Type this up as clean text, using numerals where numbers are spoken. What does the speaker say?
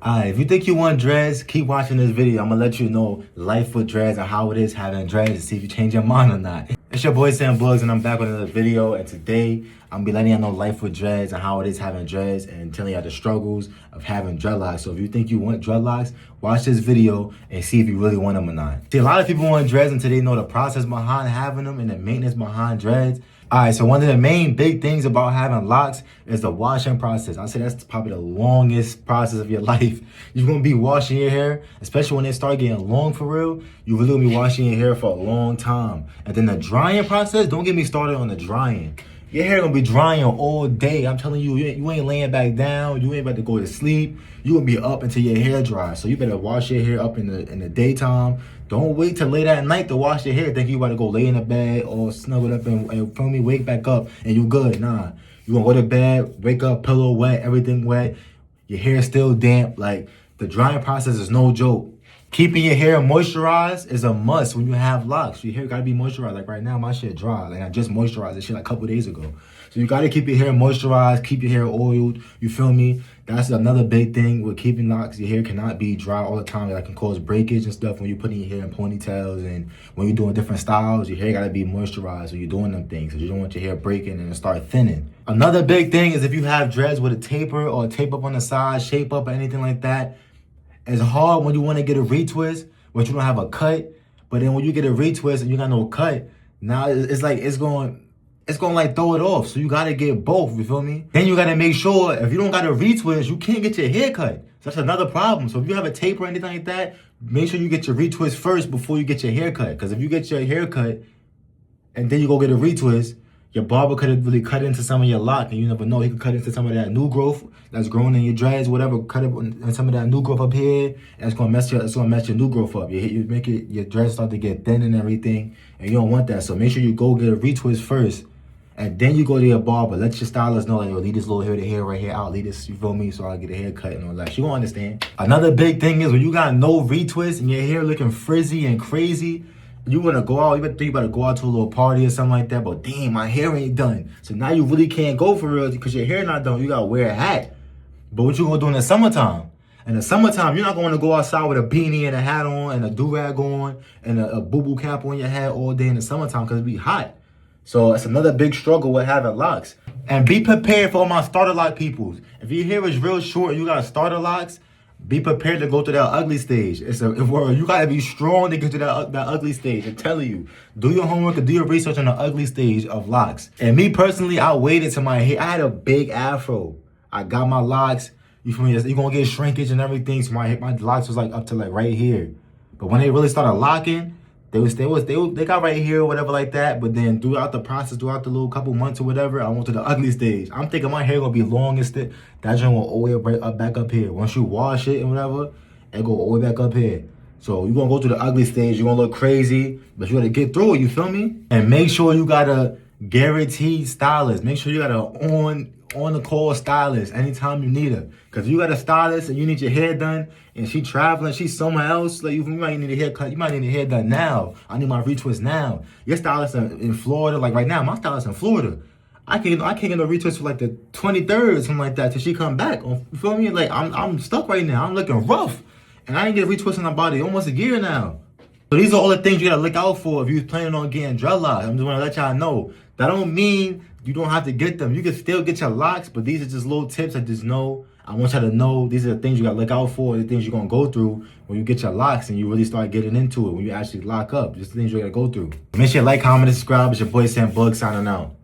Alright, if you think you want dreads, keep watching this video. I'm gonna let you know life with dreads and how it is having dreads and see if you change your mind or not. It's your boy Sam Bugs and I'm back with another video, and today I'm gonna be letting you know life with dreads and how it is having dreads and telling you the struggles of having dreadlocks. So if you think you want dreadlocks, watch this video and see if you really want them or not. See, a lot of people want dreads until they know the process behind having them and the maintenance behind dreads. Alright, so one of the main big things about having locks is the washing process. I say that's probably the longest process of your life. You're gonna be washing your hair, especially when they start getting long for real. You really gonna be washing your hair for a long time. And then the drying process, don't get me started on the drying. Your hair gonna be drying all day. I'm telling you, you ain't laying back down. You ain't about to go to sleep. You gonna be up until your hair dries. So you better wash your hair up in the daytime. Don't wait till late at night to wash your hair. Think you about to go lay in the bed or snuggle up and feel me, wake back up and you good. Nah, you gonna go to bed, wake up, pillow wet, everything wet. Your hair still damp. Like, the drying process is no joke. Keeping your hair moisturized is a must when you have locks. Your hair gotta be moisturized. Like right now, my shit dry. Like I just moisturized this shit like a couple days ago. So you gotta keep your hair moisturized, keep your hair oiled. You feel me? That's another big thing with keeping locks. Your hair cannot be dry all the time. That can cause breakage and stuff when you're putting your hair in ponytails and when you're doing different styles. Your hair gotta be moisturized when you're doing them things. Because you don't want your hair breaking and start thinning. Another big thing is if you have dreads with a taper or a tape up on the side, shape up or anything like that. It's hard when you want to get a retwist, but you don't have a cut. But then when you get a retwist and you got no cut, now it's going like throw it off. So you gotta get both. You feel me? Then you gotta make sure if you don't got a retwist, you can't get your hair cut. So that's another problem. So if you have a tape or anything like that, make sure you get your retwist first before you get your hair cut. Because if you get your hair cut and then you go get a retwist, your barber could have really cut into some of your lock, and you never know. He could cut into some of that new growth that's growing in your dreads, whatever. Cut it in some of that new growth up here, and it's gonna mess your new growth up. You make it, your dreads start to get thin and everything, and you don't want that. So make sure you go get a retwist first, and then you go to your barber. Let your stylist know, like, yo, leave this little hair right here out. Leave this, you feel me? So I get a haircut and all that. She gonna understand. Another big thing is when you got no retwist and your hair looking frizzy and crazy. You wanna go out, you better go out to a little party or something like that, but damn, my hair ain't done. So now you really can't go for real because your hair not done. You gotta wear a hat. But what you gonna do in the summertime? In the summertime, you're not gonna go outside with a beanie and a hat on and a do-rag on and a boo-boo cap on your head all day in the summertime because it be hot. So it's another big struggle with having locks. And be prepared for all my starter lock peoples. If your hair is real short and you got starter locks, be prepared to go through that ugly stage. You gotta be strong to get to that ugly stage. I'm telling you, do your homework and do your research on the ugly stage of locks. And me personally, I waited till my hair. I had a big afro. I got my locks. You feel me? You're gonna get shrinkage and everything. So my locks was like up to like right here. But when they really started locking, they got right here or whatever like that. But then throughout the process, throughout the little couple months or whatever, I went to the ugly stage. I'm thinking my hair gonna be long and thick. That joint will all the way up back up here. Once you wash it and whatever, it go all the way back up here. So you're gonna go to the ugly stage. You're gonna look crazy, but you gotta get through it. You feel me? And make sure you got a guaranteed stylist. Make sure you got a on the call stylist anytime you need her. Cause if you got a stylist and you need your hair done and she traveling, she's somewhere else, like you might need a haircut, you might need a hair done now. I need my retwist now. Your stylist in Florida, like right now, my stylist in Florida. I can't get no retwist for like the 23rd, something like that, till she come back. You feel me? Like I'm stuck right now. I'm looking rough. And I ain't get a retwist in my body almost a year now. So these are all the things you gotta look out for if you're planning on getting dreadlocks. I'm just wanna let y'all know. That don't mean you don't have to get them. You can still get your locks, but these are just little tips I just know. I want y'all to know these are the things you gotta look out for, the things you're gonna go through when you get your locks and you really start getting into it, when you actually lock up. Just the things you gotta go through. Make sure you like, comment, and subscribe. It's your boy Sam Bug signing out.